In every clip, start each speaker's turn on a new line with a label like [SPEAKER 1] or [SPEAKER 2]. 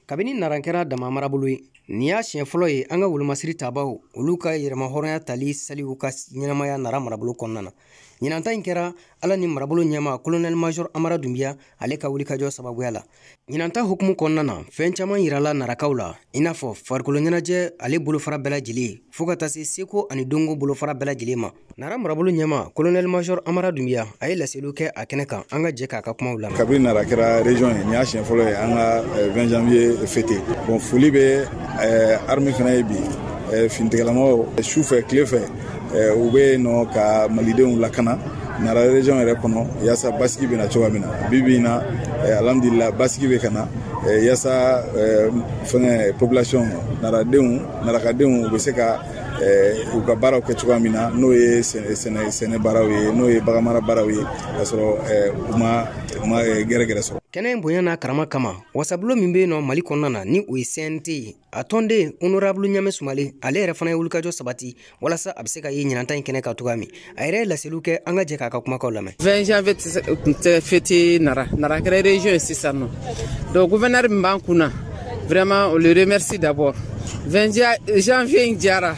[SPEAKER 1] kabini narankɛra dama marabolo ye nin y'a siɲɛ fɔlɔ ye an ka wolomasiri tabaw olu ka yɛrɛma hɔrɔnya tali saliw ka ɲɛnamaya nara marabolo kɔnɔna na. ɲinanta in kɛra ala ni marabolo ɲɛma colonel major Amara Dunbiya ale ka wulikajɔ sababuya la. ɲinanta hukumu kɔnɔna na fɛn caman yirala narakaw la i n'a fɔ farikolo ɲɛnajɛ ale bolofara bɛɛ lajɛlen fo ka taa se seko ani dongo bolofara bɛɛ lajɛlen ma. nara marabolo ɲɛma colonel major Amara Dunbiya a ye laseliw kɛ a kɛnɛ kan an ka jɛ k'a ka kumaw lamɛn.
[SPEAKER 2] kabini nara kɛra région ye nin y'a siɲɛ fɔlɔ ye an ka 20 janvier fêté. bon foli bɛ armée fana ye bi finitigɛlamaw su fɛ tile fɛ u bɛ nɔ ka malidenw lakana nara région yɛrɛ kɔnɔ yaasa basigi bɛna cogoya min na bi bi na alhamdulillah basigi bɛ ka na yaasa fɛngɛ population narakadenw u bɛ se ka u ka baaraw kɛ cogoya min na n'o ye sɛnɛ baaraw ye n'o ye baganmara baaraw ye k'a sɔrɔ u ma gɛrɛgɛrɛ sɔrɔ.
[SPEAKER 1] kɛnɛ in bonya n'a karama kama wasabulo min bɛ yen nɔ Mali kɔnɔna na ni o ye CNT ye a tɔnden honorable Ɲame Sumale ale yɛrɛ fana ye wulikajɔ sabati walasa a bɛ se ka ye ɲinanta in kɛnɛ kan cogoya min a yɛrɛ ye laseliw kɛ an ka jɛ k'a ka kumakaw lamɛn.
[SPEAKER 3] 20 janvier tun tɛ fêté nara kɛra région ye sisan nɔ donc gouverneur min b'an kunna vraiment on le remercie d'abord. 20 janvier in diyara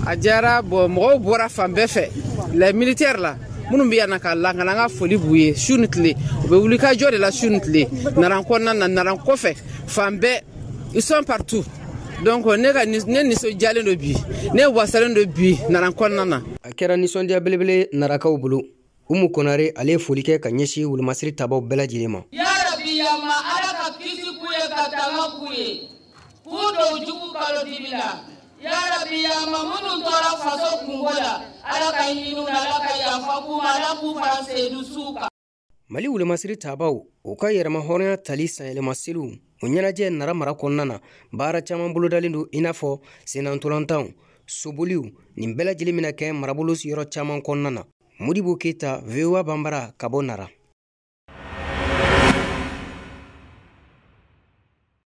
[SPEAKER 3] a diyara bon mɔgɔw bɔra fan bɛɛ fɛ les militaires la minnu bɛ yan na k'a lakana an ka foli b'u ye su ni tile u bɛ wulikajɔ de la su ni tile naran kɔnɔna na naran kɔfɛ fan bɛɛ ils sont partout donc ne nisɔndiyalen don bi ne wasalen don bi naran kɔnɔna na.
[SPEAKER 1] a kɛra nisɔndiya belebele narakaw bolo Umu Konare ale ye foli kɛ ka ɲɛsin wolomasiri tabaw bɛɛ lajɛlen ma.
[SPEAKER 4] yarabi yama ala ka kisi k'u ye ka tanga k'u ye k'u don jugu kalo dibi la yarabi yama minnu tora faso kungo la ala ka ɲininu na ala ka yafa k'u ma ala k'u fara seyidu su kan.
[SPEAKER 1] Mali wolomasiri tabaw u ka yɛrɛma hɔrɔnya tali sanyɛlɛma seliw o ɲɛnajɛ nara mara kɔnɔna na baara caman bolodalen don i n'a fɔ senantolantanw soboliw nin bɛɛ lajɛlen bɛna kɛ marabolo siyɔrɔ caman kɔnɔna na. Modibo Keita, VOA Bambara, ka bɔ Nara.